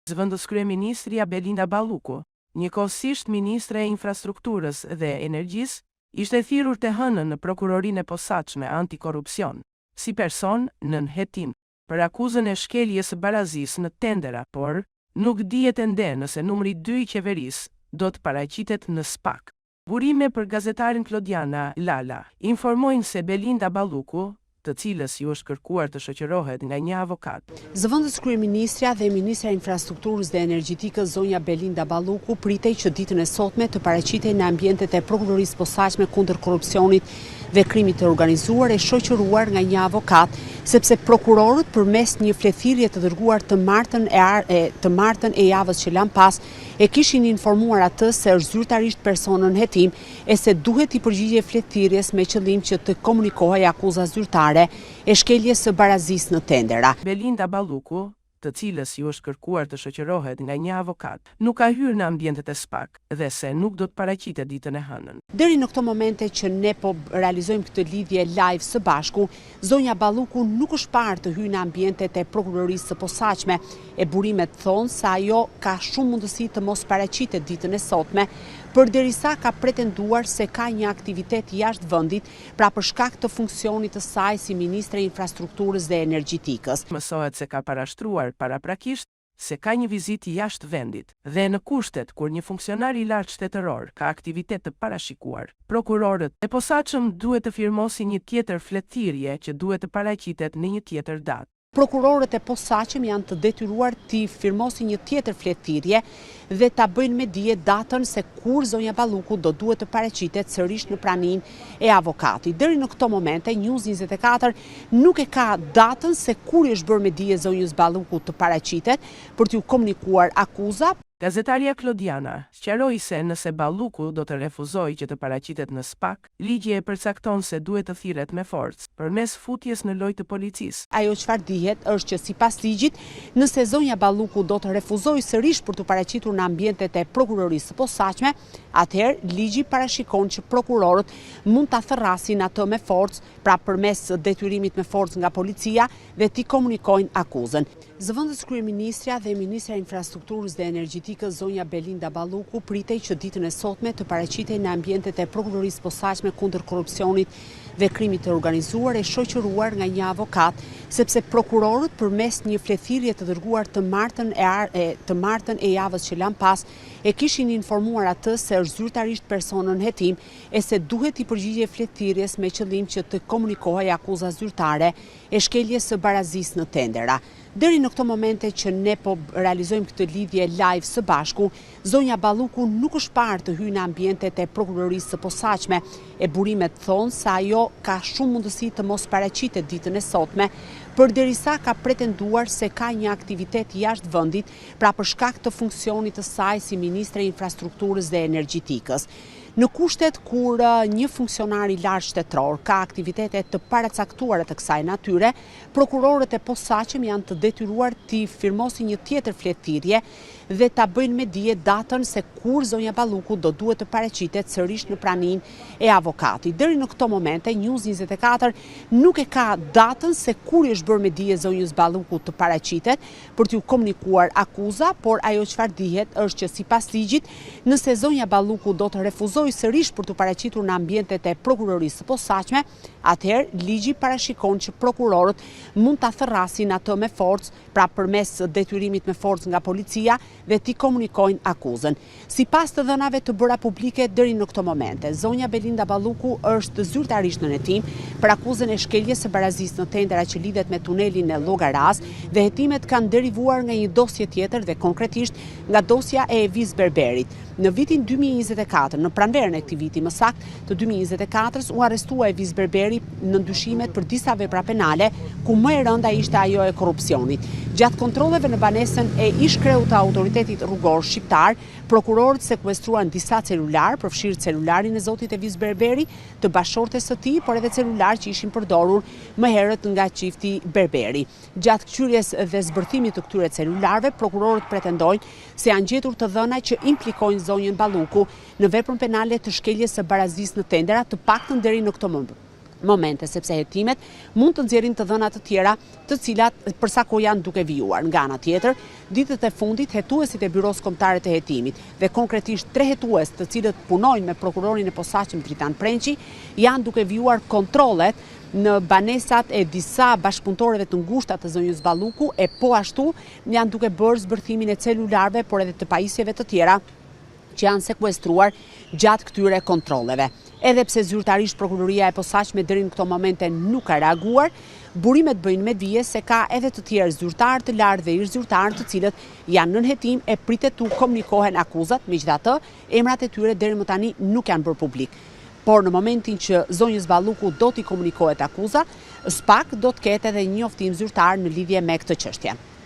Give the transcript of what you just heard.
Zëvendës kryeministria Belinda Balluku, njëkohësisht ministre e infrastrukturës dhe energjisë, ishte thirrur të hënën në prokurorinë e posaçme antikorrupsion, si person nën hetim, për akuzën e shkeljes së barazisë në tendera, por nuk dihet ende nëse numri 2 i qeverisë do të paraqitet në SPAK. Burime për gazetarin Klodiana Lala informojnë se Belinda Balluku, të cilës ju është kërkuar të shoqërohet nga një avokat. Zëvendës kryeministra dhe ministra e infrastrukturës dhe energjetikës zonja Belinda Balluku pritej që ditën e sotme të paraqitej në ambientet e prokurorisë posaçme kundër korrupsionit dhe krimit të organizuar e shoqëruar nga një avokat, sepse prokurorët përmes një fletëthirje të dërguar të martën e javës që lan pas e kishin informuar atë se është zyrtarisht personën hetim e se duhet i përgjigje fletëthirjes me qëllim që të komunikohej akuza zyrtare e shkeljes së barazisë në tendera. Belinda Balluku, të cilës ju është kërkuar të shoqërohet nga një avokat, nuk ka hyrë në ambientet e SPAK dhe se nuk do të paraqitet ditën e hënën. Deri në këto momente që ne po realizojmë këtë lidhje live së bashku, zonja Balluku nuk është parë të hyjë në ambientet e prokurorisë së posaçme. E burimet thonë se ajo ka shumë mundësi të mos paraqitet ditën e sotme, përderisa ka pretenduar se ka një aktivitet jashtë vendit, pra për shkak të funksionit të saj si ministre e infrastrukturës dhe energjetikës. Mësohet se ka parashtruar paraprakisht se ka një vizitë jashtë vendit dhe në kushtet kur një funksionar i lartë shtetëror ka aktivitet të parashikuar, prokurorët e posaçëm duhet të firmosin një tjetër fletëthirje që duhet të paraqitet në një tjetër datë. Prokurorët e posaçëm janë të detyruar të firmosin një tjetër fletëthirje dhe ta bëjnë me dije datën se kur zonja Balluku do duhet të paraqitet sërish në praninë e avokatit. Deri në këto momente, News 24 nuk e ka datën se kur është bërë me dije zonjës Balluku të paraqitet për t'ju komunikuar akuza. Gazetaria Klodiana sqaroi se nëse Balluku do të refuzojë që të paraqitet në SPAK, ligji e përcakton se duhet të thirret me forcë përmes futjes në lojë të policisë. Ajo çfarë dihet është që sipas ligjit, nëse zonja Balluku do të refuzojë sërish për të paraqitur në ambientet e prokurorisë së posaçme, atëherë ligji parashikon që prokurorët mund ta therrasin atë me forcë, pra përmes detyrimit me forcë nga policia dhe t'i komunikojnë akuzën. Zëvendës kryeministra dhe ministra e infrastrukturës dhe energjetikës zonja Belinda Balluku pritej që ditën e sotme të paraqitej në ambientet e prokurorisë posaçme kundër korrupsionit dhe krimit të organizuar e shoqëruar nga një avokat, sepse prokurorët përmes një fletëthirje të dërguar të martën e javës që lan pas e kishin informuar atë se është zyrtarisht personën hetim e se duhet i përgjigje fletëthirjes me qëllim që të komunikohej akuza zyrtare e shkeljes së barazisë në tendera. Deri në këto momente që ne po realizojmë këtë lidhje live së bashku, zonja Balluku nuk është parë të hyjë në ambientet e prokurorisë së posaçme. E burimet thonë se ajo ka shumë mundësi të mos paraqitet ditën e sotme, përderisa ka pretenduar se ka një aktivitet jashtë vendit, pra për shkak të funksionit të saj si ministre e infrastrukturës dhe energjetikës. Në kushtet kur një funksionar i lartë shtetëror ka aktivitete të paracaktuara të kësaj natyre, prokurorët e posaçëm janë të detyruar të firmosin një tjetër fletëthirje dhe ta bëjnë me dije datën se kur zonja Balluku do duhet të paraqitet sërish në praninë e avokatit. Deri në këto momente, News 24 nuk e ka datën se kur është bërë me dije zonjës Balluku të paraqitet për t'ju komunikuar akuza, por ajo çfarë dihet është që sipas ligjit, nëse zonja Balluku do të refuzojë sërish për të paraqitur në ambientet e prokurorisë së posaçme, atëherë ligji parashikon që prokurorët mund ta therrasin atë me forcë, pra përmes detyrimit me forcë nga policia dhe t'i komunikojnë akuzën. Sipas të dhënave të bëra publike deri në këto momente, zonja Belinda Balluku është zyrtarisht në hetim për akuzën e shkeljes së barazisë në tendera që lidhet me tunelin e Llogaras dhe hetimet kanë derivuar nga një dosje tjetër dhe konkretisht nga dosja e Evis Berberit. Në vitin 2024, në pranverën e këtij viti më saktë të 2024-s, u arrestua Evis Berberi në ndyshimet për disa vepra penale, ku më e rënda ishte ajo e korrupsionit. Gjatë kontrolleve në banesën e ish-kreut të autoritetit rrugor shqiptar, prokurorët sekuestruan disa celular, përfshirë celularin e zotit Evis Berberi, të bashortes së tij, por edhe celular që ishin përdorur më herët nga çifti Berberi. Gjatë kthyrjes dhe zbërthimit të këtyre celularëve, prokurorët pretendojnë se janë gjetur të dhëna që implikojnë zonjën Balluku në veprën penale të shkeljes së barazisë në tendera, të paktën deri në këtë momente, sepse hetimet mund të nxjerrin të dhëna të tjera, të cilat për sa kohë janë duke vijuar. Nga ana tjetër, ditët e fundit hetuesit e Byros Kombëtare të Hetimit dhe konkretisht 3 hetues të cilët punojnë me prokurorin e posaçëm Dritan Prençi janë duke vijuar kontrollet në banesat e disa bashkëpunëtorëve të ngushta të zonjës Balluku e po ashtu janë duke bërë zbërthimin e celularëve, por edhe të pajisjeve të tjera që janë sekuestruar gjatë këtyre kontrolleve. Edhe pse zyrtarisht prokuroria e posaçme deri në këto momente nuk ka reaguar, burimet bëjnë me dije se ka edhe të tjerë zyrtarë të lartë dhe ish zyrtarë të cilët janë nën hetim e pritet tu komunikohen akuzat, megjithatë emrat e tyre deri më tani nuk janë bërë publik. Por në momentin që zonjës Balluku do t'i komunikohet akuza, SPAK do të ketë edhe një njoftim zyrtar në lidhje me këtë çështje.